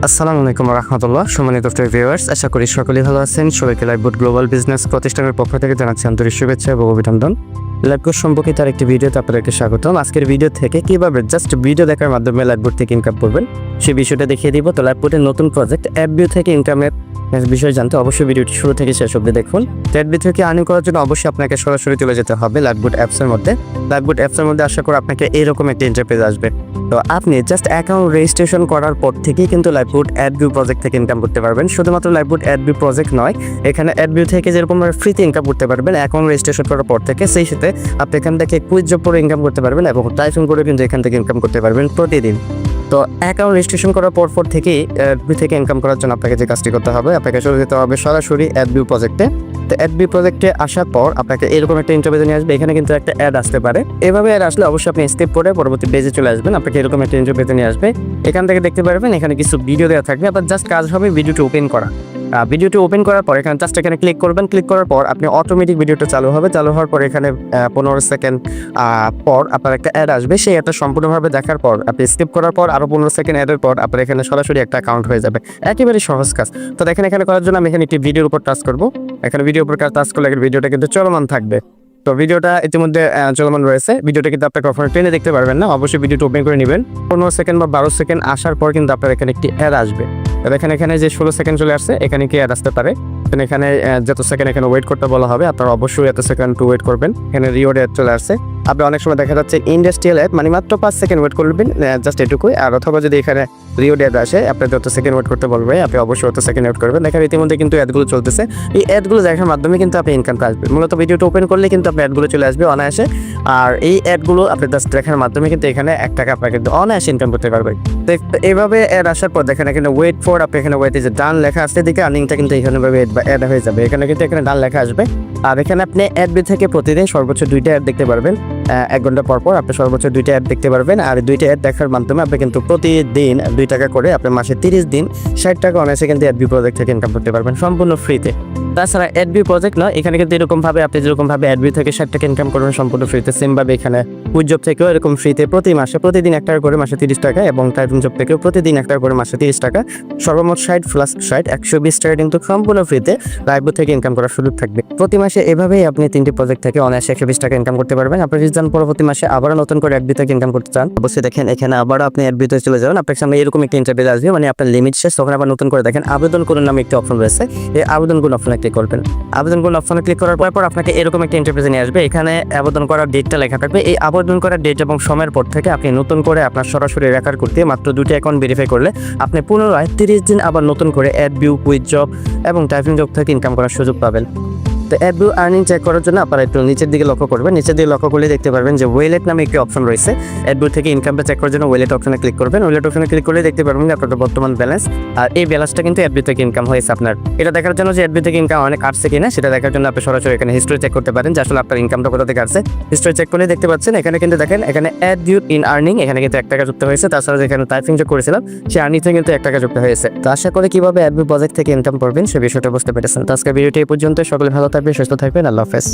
আসসালামু আলাইকুম রহমতুল্লাহ। সম্মানিত ভিউয়ার্স, আশা করি সকলেই ভালো আছেন। সবাইকে লাইভবোট গ্লোবাল বিজনেস প্রতিষ্ঠানের পক্ষ থেকে জানাচ্ছি আন্তরিক শুভেচ্ছা এবং অভিনন্দন। লাইভবোট সম্পর্কিত আরেকটি ভিডিওতে আপনাদেরকে স্বাগতম। আজকের ভিডিও থেকে কিভাবে জাস্ট ভিডিও দেখার মাধ্যমে লাইভবোট থেকে ইনকাম করবেন সেই বিষয়টা দেখিয়ে দিব। তো লাইভবোটের নতুন প্রজেক্ট অ্যাডভিউ থেকে ইনকামের বিষয় জানতে অবশ্যই ভিডিওটি শুরু থেকে শেষ অবধি দেখুন। অ্যাডভিউ থেকে আর্নিং করার জন্য অবশ্যই আপনাকে সরাসরি চলে যেতে হবে লাইভবোট অ্যাপসের মধ্যে। লাইভবোট অ্যাপসের মধ্যে আশা করি আপনাকে এরকম একটা ইন্টারফেস আসবে। তো আপনি জাস্ট অ্যাকাউন্ট রেজিস্ট্রেশন করার পর থেকেই কিন্তু লাইভবোট অ্যাডভিউ প্রজেক্ট থেকে ইনকাম করতে পারবেন। শুধুমাত্র লাইভবোট অ্যাডভিউ প্রজেক্ট নয়, এখানে অ্যাডভিউ থেকে যেরকম ফ্রিতে ইনকাম করতে পারবেন অ্যাকাউন্ট রেজিস্ট্রেশন করার পর থেকে, সেই সাথে আপনি এখান থেকে কুইজ জব করে ইনকাম করতে পারবেন এবং টাইপিং করে কিন্তু এখান থেকে ইনকাম করতে পারবেন প্রতিদিন। তো অ্যাকাউন্ট রেজিস্ট্রেশন করার পর থেকে অ্যাডভিউ থেকে ইনকাম করার জন্য আপনাকে যে কাজটি করতে হবে, আপনাকে চলে যেতে হবে সরাসরি অ্যাডভিউ প্রজেক্টে। তো অ্যাডভিউ প্রজেক্টে আসার পর আপনাকে এরকম একটা ইন্টারভিউ নিয়ে আসবে। এখানে কিন্তু একটা অ্যাড আসতে পারে, এভাবে অ্যাড আসলে অবশ্যই আপনি স্কিপ করে পরবর্তী পেজে চলে আসবেন। আপনাকে এরকম একটা ইন্টারভিউ নিয়ে আসবে। এখান থেকে দেখতে পারবেন এখানে কিছু ভিডিও দেওয়া থাকবে। আপনার জাস্ট কাজ হবে ভিডিওটি ওপেন করা। ভিডিওটি ওপেন করার পর এখানে জাস্ট এখানে ক্লিক করবেন। ক্লিক করার পর আপনি অটোমেটিক ভিডিওটা চালু হবে। চালু হওয়ার পর এখানে 15 সেকেন্ড পর আপনার একটা অ্যাড আসবে। সেই অ্যাডটা সম্পূর্ণভাবে দেখার পর আপনি স্কিপ করার পর আরও 15 সেকেন্ড অ্যাডের পর আপনার এখানে সরাসরি একটা অ্যাকাউন্ট হয়ে যাবে। একেবারে সহজ কাজ। তো দেখেন এখানে করার জন্য আমি এখানে একটি ভিডিওর উপর টাচ করব। এখানে ভিডিওর উপর টাচ করলে ভিডিওটা কিন্তু চলমান থাকবে। তো ভিডিওটা ইতিমধ্যে চলমান রয়েছে। ভিডিওটা কিন্তু আপনি কখনো ট্রেনে দেখতে পারবেন না। অবশ্যই ভিডিওটা ওপেন করে নেবেন। 15 সেকেন্ড বা 12 সেকেন্ড আসার পর কিন্তু আপনার এখানে একটি অ্যাড আসবে। দেখেন এখানে যে 16 সেকেন্ড চলে আসছে, এখানে কি অ্যাড আসতে পারে। এখানে যত সেকেন্ড এখানে ওয়েট করতে বলা হবে, আপনারা অবশ্যই এত সেকেন্ড টু ওয়েট করবেন। এখানে রিওয়ার্ড অ্যাড চলে আসছে। আপনি অনেক সময় দেখা যাচ্ছে ইন্ডাস্ট্রিয়াল অ্যাড, মানে মাত্র 5 সেকেন্ড ওয়েট করবেন, জাস্ট এটুকুই। আর অথবা যদি এখানে রিওয়ার্ড অ্যাড আসে, আপনি যত সেকেন্ড ওয়েট করতে বলবে আপনি অবশ্যই অত সেকেন্ড ওয়েট করবেন। দেখেন ইতিমধ্যে কিন্তু অ্যাডগুলো চলতেছে। এই অ্যাডগুলো দেখার মাধ্যমে কিন্তু আপনি ইনকামটা আসবে। মূলত ভিডিওটা ওপেন করলে কিন্তু আপনি অ্যাডগুলো চলে আসবে অনায়াসে। আর এই অ্যাডগুলো আপনি জাস্ট দেখার মাধ্যমে কিন্তু এখানে 1 টাকা আপনার কিন্তু অনায়াসে ইনকাম করতে পারবেন। তো এইভাবে অ্যাড আসার পর দেখেন এখানে ওয়েট ফর, আপনি এখানে ওয়েট যে ডান লেখা আসছে দিকে আর্নিংটা কিন্তু এখানে অ্যাড হয়ে যাবে। এখানে কিন্তু এখানে ডান লেখা আসবে। আর এখানে আপনি অ্যাডভিউ থেকে প্রতিদিন সর্বোচ্চ 2টা অ্যাড দেখতে পারবেন। 1 ঘন্টা পর পর আপনি সর্বোচ্চ 2টা অ্যাড দেখতে পারবেন। আর 2টা অ্যাড দেখার মাধ্যমে আপনি কিন্তু প্রতিদিন 2 টাকা করে আপনি মাসে 30 দিন 60 টাকা অনায়াসে কিন্তু অ্যাডভিউ প্রজেক্ট থেকে ইনকাম করতে পারবেন সম্পূর্ণ ফ্রিতে। তাছাড়া অ্যাডভিউ প্রজেক্ট নয়, এখানে কিন্তু এরকমভাবে আপনি যেরকমভাবে অ্যাডভিউ থেকে 60 টাকা ইনকাম করবেন সম্পূর্ণ ফ্রিতে, সেমভাবে এখানে কুইজ জব থেকেও এরকম ফ্রিতে প্রতি মাসে প্রতিদিন 1 টাকা করে মাসে 30 টাকা, এবং টাইপিং জব থেকেও প্রতিদিন 1 টাকা করে মাসে 30 টাকা, সর্বমোট 60 প্লাস 60 120 টাকা কিন্তু সম্পূর্ণ ফ্রিতে লাইভবোট থেকে ইনকাম করার সুযোগ থাকবে প্রতি মাসে। এভাবেই আপনি 3টি প্রজেক্ট থেকে অনায়াসে 120 টাকা ইনকাম করতে পারবেন। আপনি যদি চান পরবর্তী মাসে আবারও নতুন করে অ্যাডভিউ থেকে ইনকাম করতে চান, অবশ্যই দেখেন এখানে আবারও আপনি অ্যাডভিউতে চলে যাবেন। আপনার সামনে এরকম একটা ইন্টারভিউ আসবে, মানে আপনার লিমিট শেষ, তখন আবার নতুন করে দেখেন আবেদন করুন নামে একটি অপশন রয়েছে। এই আবেদন করুন অপশনে ক্লিক করবেন। আবেদন করুন অপশনে ক্লিক করার পর আপনাকে এরকম একটা ইন্টারভিউ নিয়ে আসবে। এখানে আবেদন করার ডেটটা লেখা থাকবে। এই আবেদন করার ডেট এবং সময়ের পর থেকে আপনি নতুন করে আপনার সরাসরি রেকর্ড করতে মাত্র 2টি অ্যাকাউন্ট ভেরিফাই করলে আপনি পুনরায় 30 দিন আবার নতুন করে অ্যাডভিউ, কুইজ জব এবং টাইপিং জব থেকে ইনকাম করার সুযোগ পাবেন। তো অ্যাডভিউ আর্নিং চেক করার জন্য আপনারা একটু নিচের দিকে লক্ষ্য করবেন। নিচের দিকে লক্ষ্য করলে দেখতে পারবেন যে ওয়েলেট নামে একটি অপশন রয়েছে। অ্যাডভিউ থেকে ইনকামটা চেক করার জন্য ওয়েলেট অপশনে ক্লিক করবেন। ওয়েলেট অপশনে ক্লিক করলে দেখতে পারবেন যে আপনার বর্তমান ব্যালেন্স, আর এই ব্যালেন্সটা কিন্তু অ্যাডভিউ থেকে ইনকাম হয়েছে আপনার। এটা দেখার জন্য যে অ্যাডভিউ থেকে ইনকাম অনেক আসছে কিনা সেটা দেখার জন্য আপনি সরাসরি এখানে হিস্ট্রি চেক করতে পারেন যে আসলে আপনার ইনকামটা কোথা থেকে আসছে। হিস্ট্রি চেক করলে দেখতে পাচ্ছেন এখানে কিন্তু দেখেন এখানে অ্যাডভিউ ইন আর্নিং, এখানে কিন্তু 1 টাকা যুক্ত হয়েছে। তাছাড়া যেখানে টাইপিং যোগ করেছিলাম সেই আর্নিং থেকে কিন্তু 1 টাকা যুক্ত হয়েছে। তো আশা করি কিভাবে অ্যাডভিউ প্রজেক্ট থেকে ইনকাম করবেন সে বিষয়টা বুঝতে পেরেছেন। তো আজকে ভিডিওটি এই পর্যন্ত। সকলে ভালো থাকবেন, সুস্থ থাকবেন। আল্লাহ হাফেজ।